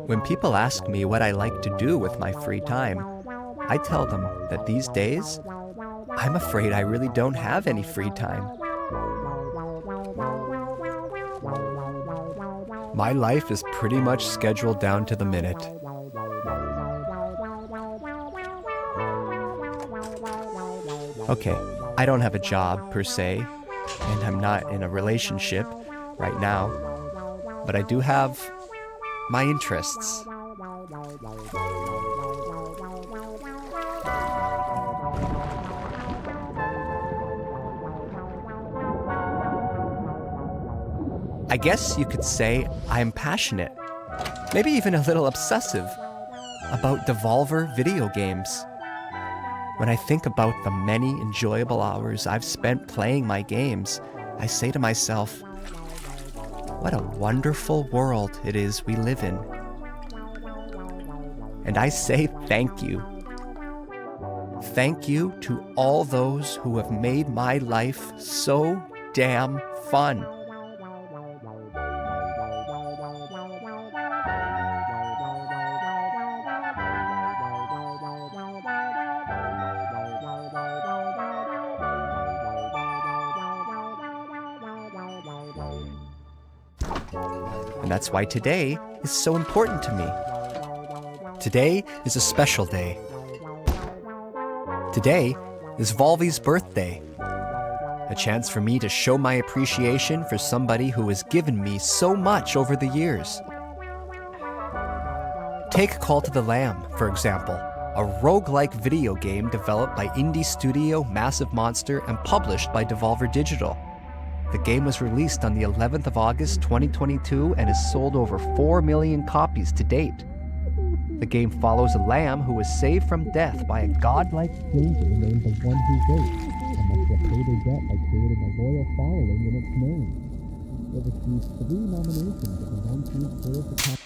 When people ask me what I like to do with my free time, I tell them that these days, I'm afraid I really don't have any free time. My life is pretty much scheduled down to the minute. Okay, I don't have a job per se, and I'm not in a relationship right now, but I do have my interests. I guess you could say I'm passionate, maybe even a little obsessive, about Devolver video games. When I think about the many enjoyable hours I've spent playing my games, I say to myself, what a wonderful world it is we live in. And I say thank you. Thank you to all those who have made my life so damn fun. And that's why today is so important to me. Today is a special day. Today is Volvy's birthday. A chance for me to show my appreciation for somebody who has given me so much over the years. Take Call to the Lamb, for example, a roguelike video game developed by indie studio Massive Monster and published by Devolver Digital. The game was released on the 11th of August 2022 and has sold over 4 million copies to date. The game follows a lamb who is saved from death by a godlike stranger named the One Who Waits, and must repay their debt by creating a loyal following in its name. It received 3 nominations at the 19th World Academy.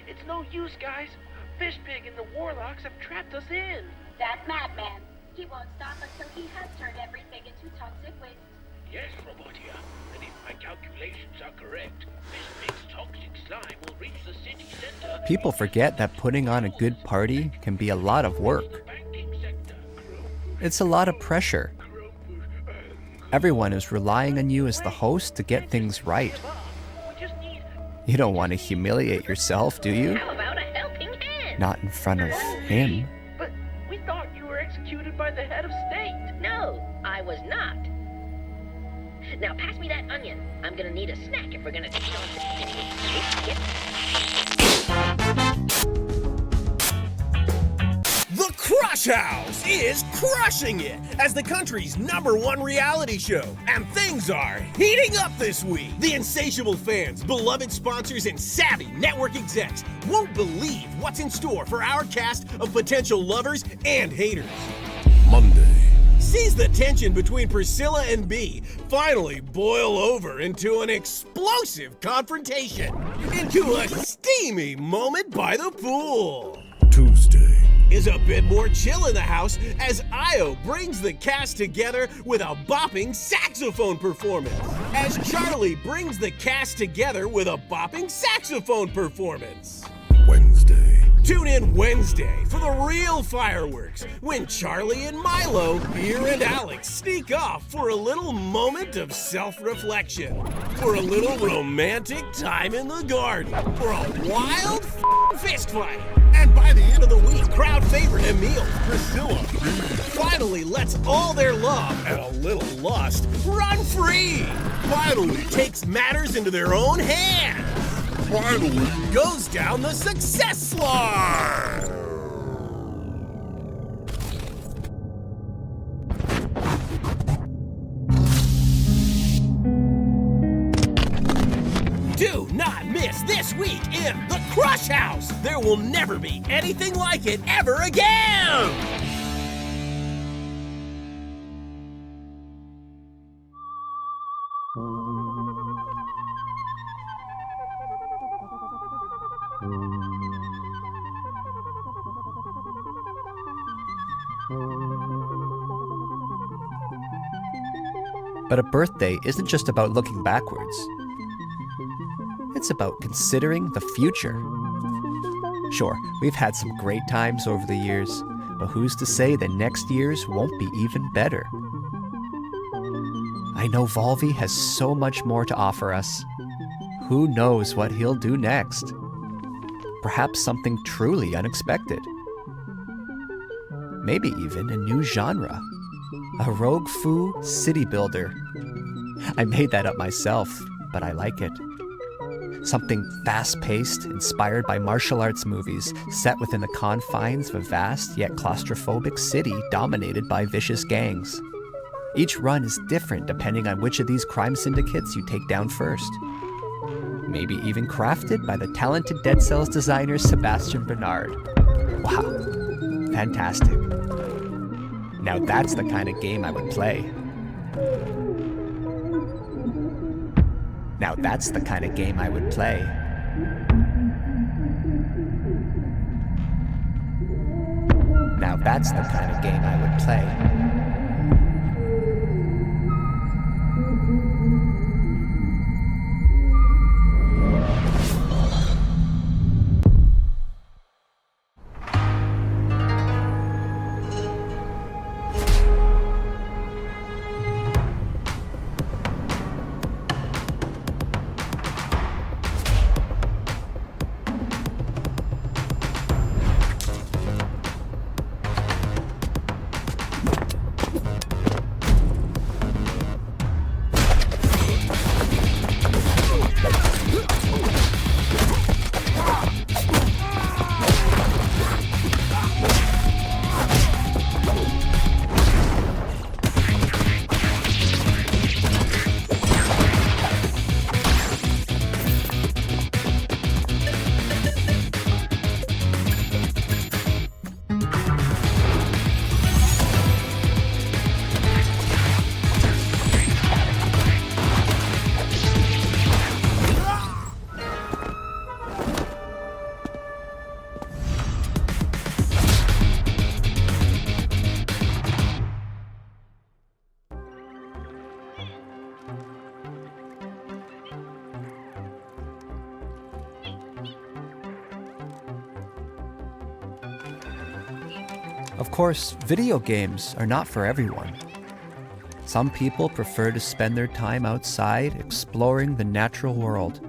It's no use, guys. Fishpig and the Warlocks have trapped us in. That madman. He won't stop until he has turned everything into toxic waste. Yes, Robotia. And if my calculations are correct, Fishpig's toxic slime will reach the city center. People forget that putting on a good party can be a lot of work. It's a lot of pressure. Everyone is relying on you as the host to get things right. You don't want to humiliate yourself, do you? How about a helping hand? Not in front of him. But we thought you were executed by the head of state. No, I was not. Now pass me that onion. I'm gonna need a snack if we're gonna take on the The Crush House is crushing it as the country's #1 reality show, and things are heating up this week. The insatiable fans, beloved sponsors, and savvy network execs won't believe what's in store for our cast of potential lovers and haters. Monday sees the tension between Priscilla and B finally boil over into an explosive confrontation, into a steamy moment by the pool. Tuesday is a bit more chill in the house as Io brings the cast together with a bopping saxophone performance. As Charlie brings the cast together with a bopping saxophone performance. Wednesday Tune in Wednesday for the real fireworks when Charlie and Milo, Beer and Alex sneak off for a little moment of self-reflection, for a little romantic time in the garden, for a wild fist fight. And by the end of the week, crowd favorite Emil, Priscilla, finally lets all their love and a little lust run free. Finally takes matters into their own hands. Finally goes down the success slide. Do not miss this week in the Crush House. There will never be anything like it ever again. But a birthday isn't just about looking backwards. It's about considering the future. Sure, we've had some great times over the years, but who's to say that next year's won't be even better? I know Volvi has so much more to offer us. Who knows what he'll do next? Perhaps something truly unexpected. Maybe even a new genre. A rogue foo city builder. I made that up myself, but I like it. Something fast-paced, inspired by martial arts movies, set within the confines of a vast yet claustrophobic city dominated by vicious gangs. Each run is different depending on which of these crime syndicates you take down first. Maybe even crafted by the talented Dead Cells designer Sebastian Bernard. Wow, fantastic. Now that's the kind of game I would play. Now that's the kind of game I would play. Now that's the kind of game I would play. Of course, video games are not for everyone. Some people prefer to spend their time outside exploring the natural world,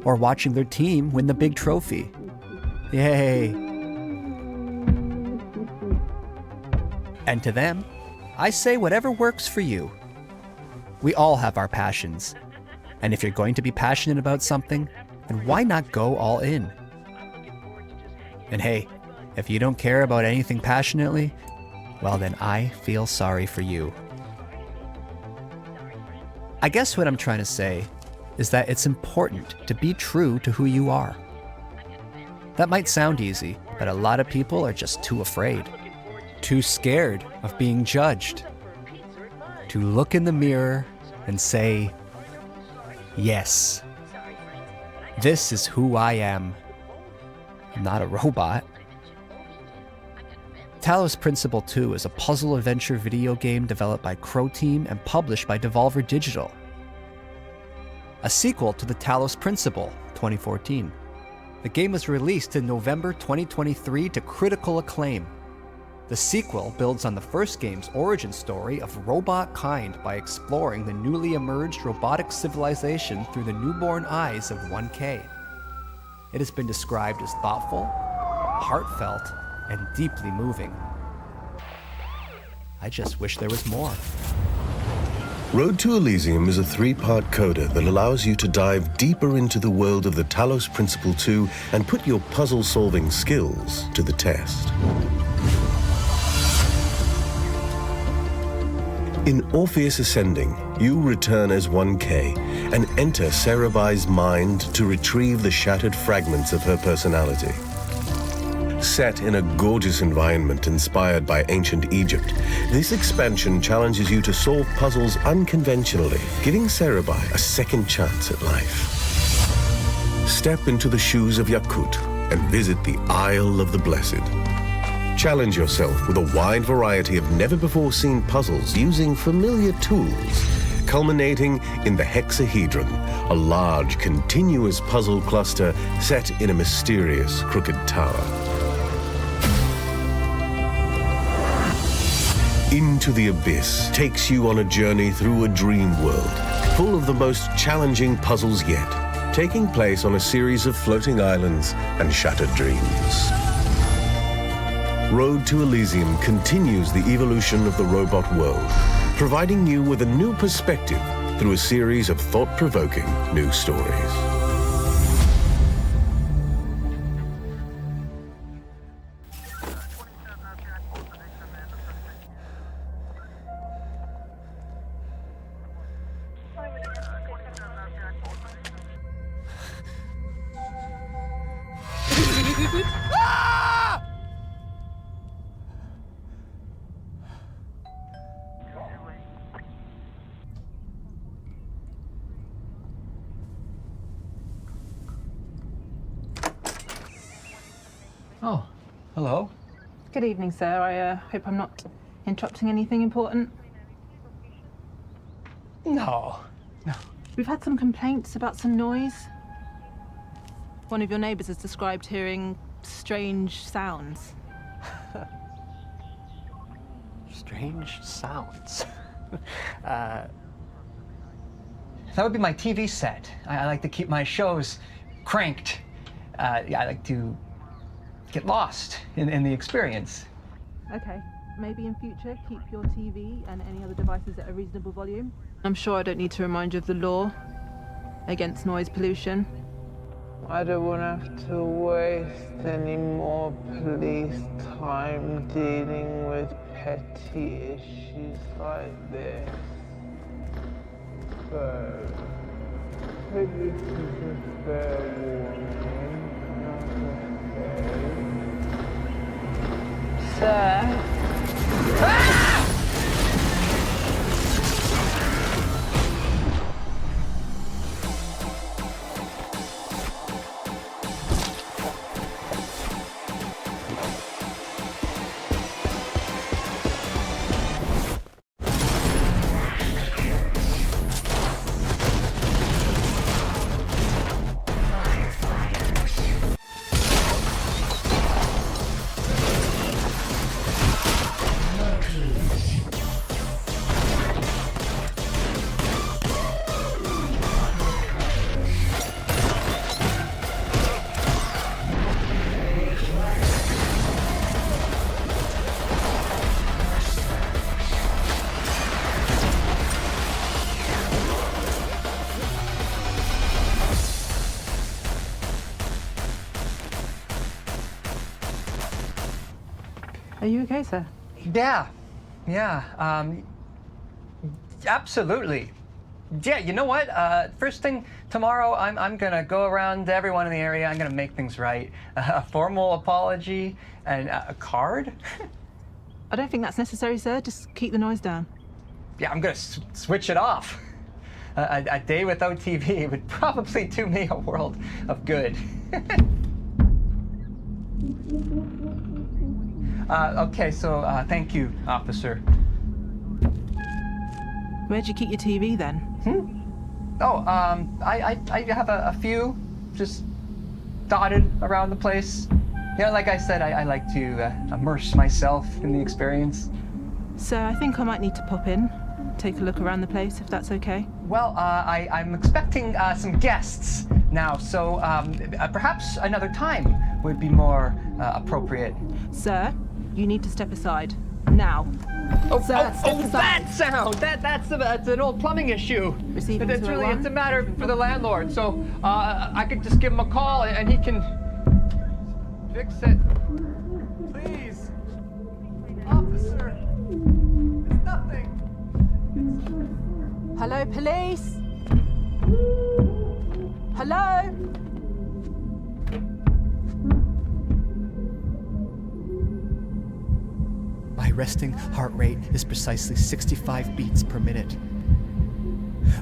or watching their team win the big trophy. Yay! And to them, I say whatever works for you. We all have our passions, and if you're going to be passionate about something, then why not go all in? And hey, if you don't care about anything passionately, well then I feel sorry for you. I guess what I'm trying to say is that it's important to be true to who you are. That might sound easy, but a lot of people are just too afraid, too scared of being judged, to look in the mirror and say, yes, this is who I am. I'm not a robot. Talos Principle 2 is a puzzle adventure video game developed by Crow Team and published by Devolver Digital. A sequel to the Talos Principle, 2014. The game was released in November 2023 to critical acclaim. The sequel builds on the first game's origin story of robot kind by exploring the newly emerged robotic civilization through the newborn eyes of 1K. It has been described as thoughtful, heartfelt, and deeply moving. I just wish there was more. Road to Elysium is a 3-part coda that allows you to dive deeper into the world of the Talos Principle 2 and put your puzzle-solving skills to the test. In Orpheus Ascending, you return as 1K and enter Cerebi's mind to retrieve the shattered fragments of her personality. Set in a gorgeous environment inspired by ancient Egypt, this expansion challenges you to solve puzzles unconventionally, giving Cerebi a second chance at life. Step into the shoes of Yakut and visit the Isle of the Blessed. Challenge yourself with a wide variety of never-before-seen puzzles using familiar tools, culminating in the Hexahedron, a large, continuous puzzle cluster set in a mysterious, crooked tower. Into the Abyss takes you on a journey through a dream world, full of the most challenging puzzles yet, taking place on a series of floating islands and shattered dreams. Road to Elysium continues the evolution of the robot world, providing you with a new perspective through a series of thought-provoking new stories. Oh, hello. Good evening, sir. I hope I'm not interrupting anything important. No. We've had some complaints about some noise. One of your neighbors has described hearing strange sounds. Strange sounds. That would be my TV set. I like to keep my shows cranked. I like to get lost in the experience. Okay, maybe in future keep your TV and any other devices at a reasonable volume. I'm sure I don't need to remind you of the law against noise pollution. I don't want to have to waste any more police time dealing with petty issues like this. So, this is a fair warning. Sir? Are you okay, sir? Yeah. Absolutely. Yeah, you know what? First thing tomorrow, I'm gonna go around to everyone in the area. I'm gonna make things right. A formal apology and a card. I don't think that's necessary, sir. Just keep the noise down. Yeah, I'm gonna switch it off. A day without TV would probably do me a world of good. Okay, so thank you, officer. Where'd you keep your TV then? Oh, I have a few just dotted around the place. You know, like I said, I like to immerse myself in the experience. So I think I might need to pop in, take a look around the place, if that's okay. Well, I'm expecting some guests now, so perhaps another time would be more appropriate. Sir, you need to step aside. Now. Sir, step aside. That sound! That's an old plumbing issue. Receiving It's 201. it's a matter for the landlord, so I could just give him a call and he can fix it. Please. Officer. It's nothing. Hello, police? Hello? My resting heart rate is precisely 65 beats per minute.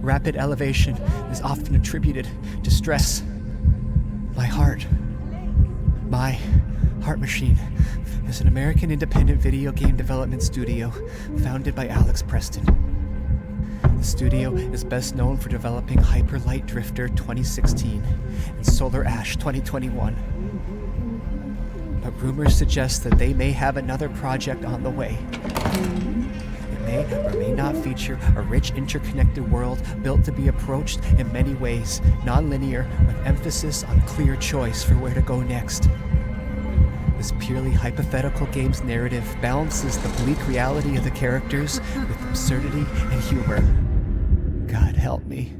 Rapid elevation is often attributed to stress. My heart machine is an American independent video game development studio founded by Alex Preston. The studio is best known for developing Hyper Light Drifter 2016 and Solar Ash 2021. But rumors suggest that they may have another project on the way. It may or may not feature a rich interconnected world built to be approached in many ways, non-linear, with emphasis on clear choice for where to go next. This purely hypothetical game's narrative balances the bleak reality of the characters with absurdity and humor. God help me.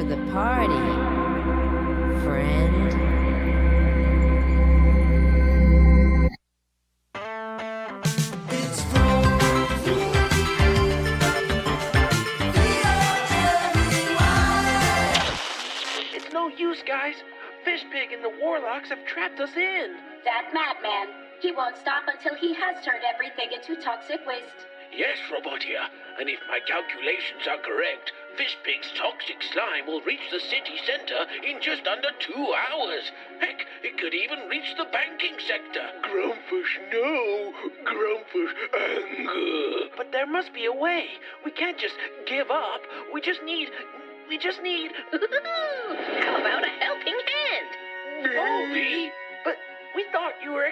The party, friend. It's no use, guys. Fishpig and the Warlocks have trapped us in. That madman. He won't stop until he has turned everything into toxic waste. Yes, Robot here. And if my calculations are correct, Fishpig's toxic slime will reach the city center in just under 2 hours. Heck, it could even reach the banking sector. Grumpfish, no. Grumpfish, anger. But there must be a way. We can't just give up. We just need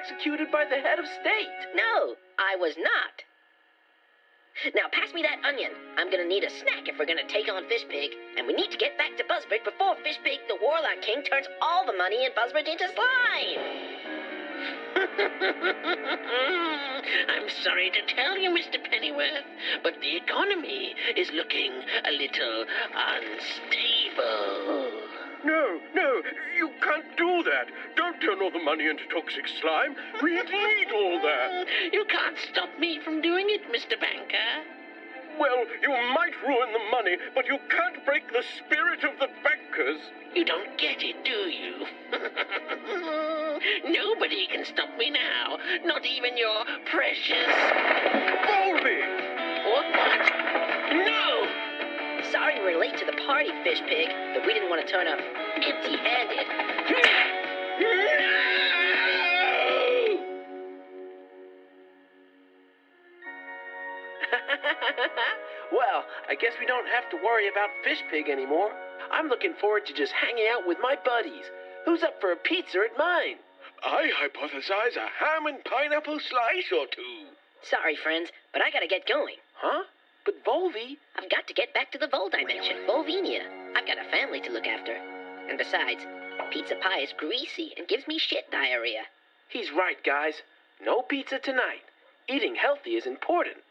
executed by the head of state. No, I was not. Now pass me that onion. I'm gonna need a snack if we're gonna take on Fishpig, and we need to get back to Buzzbridge before Fishpig, the Warlock King, turns all the money in Buzzbridge into slime. I'm sorry to tell you, Mr. Pennyworth, but the economy is looking a little unstable. No, you can't do that. Don't turn all the money into toxic slime. We need all that. You can't stop me from doing it, Mr. Banker. Well, you might ruin the money, but you can't break the spirit of the bankers. You don't get it, do you? Nobody can stop me now, not even your precious... Volby! What? No! Sorry we're late to the party, Fishpig, but we didn't want to turn up empty-handed. Well, I guess we don't have to worry about Fishpig anymore. I'm looking forward to just hanging out with my buddies. Who's up for a pizza at mine? I hypothesize a ham and pineapple slice or two. Sorry, friends, but I gotta get going. Huh? But Volvi... I've got to get back to the Vol Dimension, Volvinia. I've got a family to look after. And besides, pizza pie is greasy and gives me shit diarrhea. He's right, guys. No pizza tonight. Eating healthy is important.